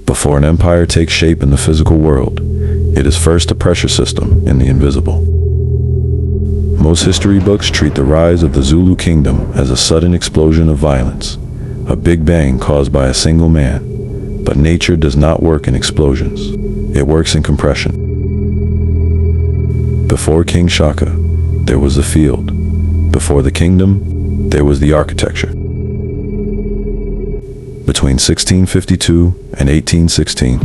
Before an empire takes shape in the physical world, it is first a pressure system in the invisible. Most history books treat the rise of the Zulu Kingdom as a sudden explosion of violence, a big bang caused by a single man. But nature does not work in explosions. It works in compression. Before King Shaka, there was the field. Before the kingdom, there was the architecture. Between 1652 and 1816,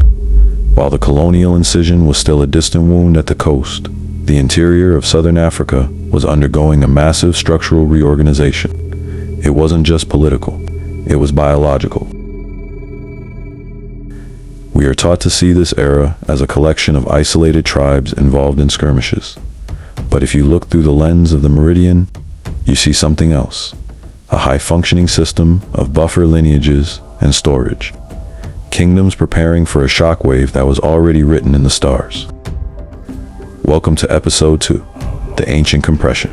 while the colonial incision was still a distant wound at the coast, the interior of southern Africa was undergoing a massive structural reorganization. It wasn't just political, it was biological. We are taught to see this era as a collection of isolated tribes involved in skirmishes. But if you look through the lens of the Meridian, you see something else. A high-functioning system of buffer lineages and storage. Kingdoms preparing for a shockwave that was already written in the stars. Welcome to Episode 2, The Ancient Compression.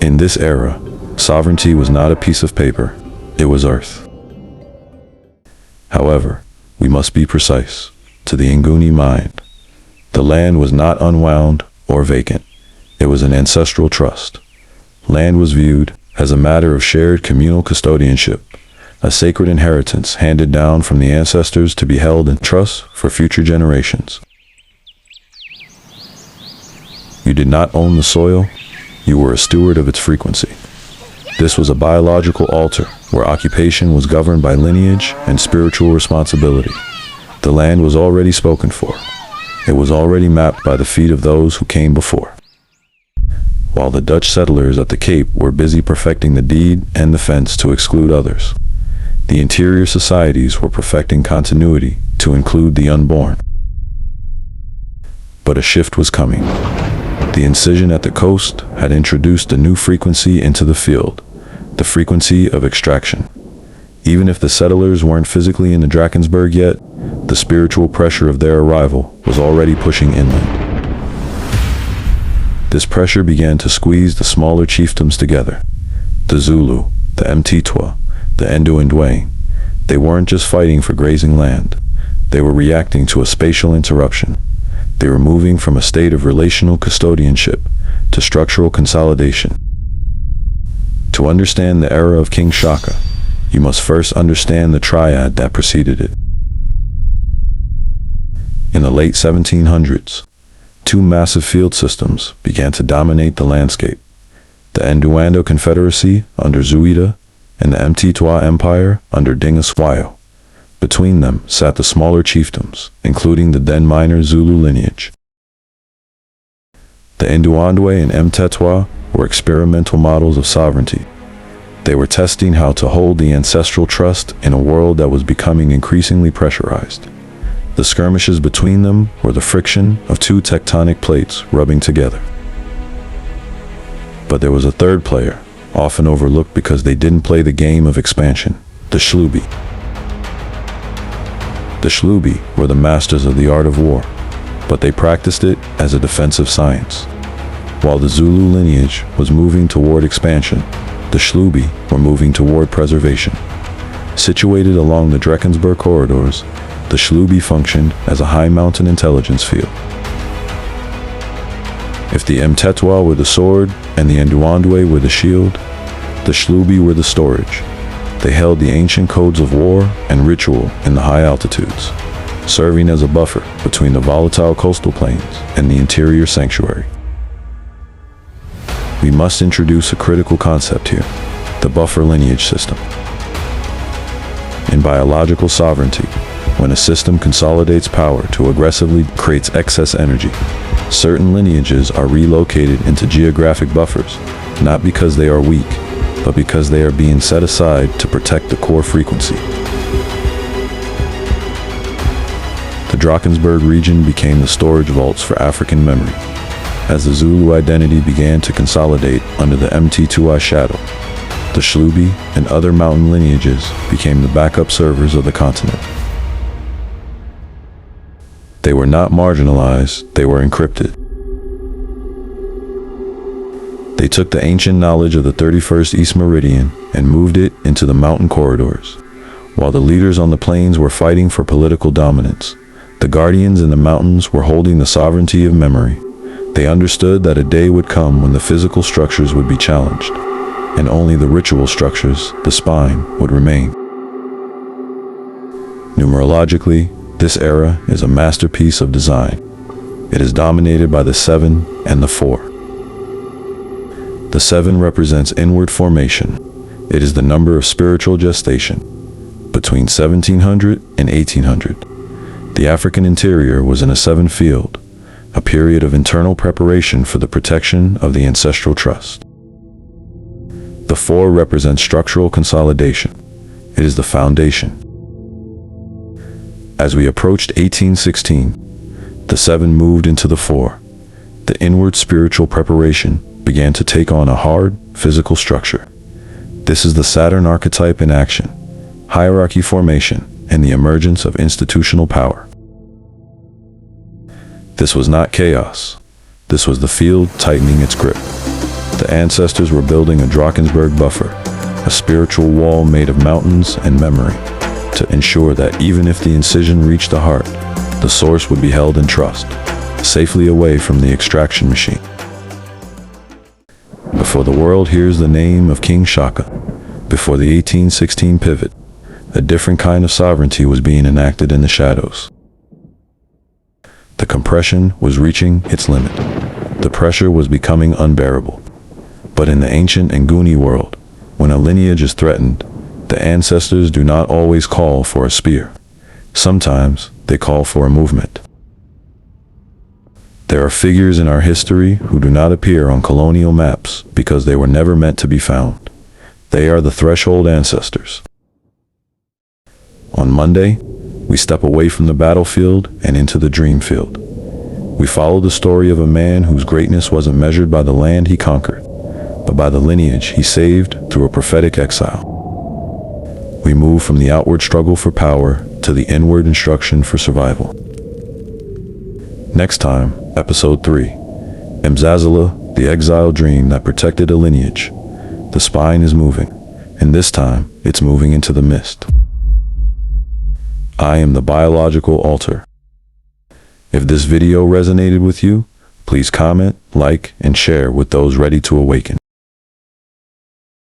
In this era, sovereignty was not a piece of paper, it was earth. However, we must be precise. To the Nguni mind, the land was not unwound or vacant. It was an ancestral trust. Land was viewed as a matter of shared communal custodianship, a sacred inheritance handed down from the ancestors to be held in trust for future generations. You did not own the soil, you were a steward of its frequency. This was a biological altar where occupation was governed by lineage and spiritual responsibility. The land was already spoken for. It was already mapped by the feet of those who came before. While the Dutch settlers at the Cape were busy perfecting the deed and the fence to exclude others, the interior societies were perfecting continuity to include the unborn. But a shift was coming. The incision at the coast had introduced a new frequency into the field, the frequency of extraction. Even if the settlers weren't physically in the Drakensberg yet, the spiritual pressure of their arrival was already pushing inland. This pressure began to squeeze the smaller chiefdoms together. The Zulu, the Mthethwa, the Ndwandwe. They weren't just fighting for grazing land. They were reacting to a spatial interruption. They were moving from a state of relational custodianship to structural consolidation. To understand the era of King Shaka, you must first understand the Triad that preceded it. In the late 1700s, two massive field systems began to dominate the landscape. The Ndwandwe Confederacy under Zwide and the Mthethwa Empire under Dingiswayo. Between them sat the smaller chiefdoms, including the then minor Zulu lineage. The Ndwandwe and Mthethwa were experimental models of sovereignty. They were testing how to hold the ancestral trust in a world that was becoming increasingly pressurized. The skirmishes between them were the friction of two tectonic plates rubbing together. But there was a third player, often overlooked because they didn't play the game of expansion, the Hlubi. The Hlubi were the masters of the art of war, but they practiced it as a defensive science. While the Zulu lineage was moving toward expansion, the Hlubi were moving toward preservation. Situated along the Drakensberg corridors, the Hlubi functioned as a high mountain intelligence field. If the Mthethwa were the sword and the Ndwandwe were the shield, the Hlubi were the storage. They held the ancient codes of war and ritual in the high altitudes, serving as a buffer between the volatile coastal plains and the interior sanctuary. We must introduce a critical concept here, the buffer lineage system. In biological sovereignty, when a system consolidates power to aggressively create excess energy, certain lineages are relocated into geographic buffers, not because they are weak, but because they are being set aside to protect the core frequency. The Drakensberg region became the storage vaults for African memory. As the Zulu identity began to consolidate under the Mthethwa shadow, the Hlubi and other mountain lineages became the backup servers of the continent. They were not marginalized, they were encrypted. They took the ancient knowledge of the 31st East Meridian and moved it into the mountain corridors, While the leaders on the plains were fighting for political dominance, the guardians in the mountains were holding the sovereignty of memory. They understood that a day would come when the physical structures would be challenged, and only the ritual structures, the spine, would remain. Numerologically, this era is a masterpiece of design. It is dominated by the 7 and the 4. The 7 represents inward formation. It is the number of spiritual gestation. Between 1700 and 1800, the African interior was in a 7 field, a period of internal preparation for the protection of the ancestral trust. The 4 represents structural consolidation. It is the foundation. As we approached 1816, the 7 moved into the 4. The inward spiritual preparation began to take on a hard, physical structure. This is the Saturn archetype in action, hierarchy formation, and the emergence of institutional power. This was not chaos. This was the field tightening its grip. The ancestors were building a Drakensberg buffer, a spiritual wall made of mountains and memory, to ensure that even if the incision reached the heart, the source would be held in trust, safely away from the extraction machine. Before the world hears the name of King Shaka, before the 1816 pivot, a different kind of sovereignty was being enacted in the shadows. The compression was reaching its limit. The pressure was becoming unbearable. But in the ancient Nguni world, when a lineage is threatened, the ancestors do not always call for a spear. Sometimes they call for a movement. There are figures in our history who do not appear on colonial maps because they were never meant to be found. They are the threshold ancestors. On Monday, we step away from the battlefield and into the dream field. We follow the story of a man whose greatness wasn't measured by the land he conquered, but by the lineage he saved through a prophetic exile. We move from the outward struggle for power to the inward instruction for survival. Next time, Episode 3, Mzazela, the exile dream that protected a lineage. The spine is moving, and this time, it's moving into the mist. I am the biological altar. If this video resonated with you, please comment, like, and share with those ready to awaken.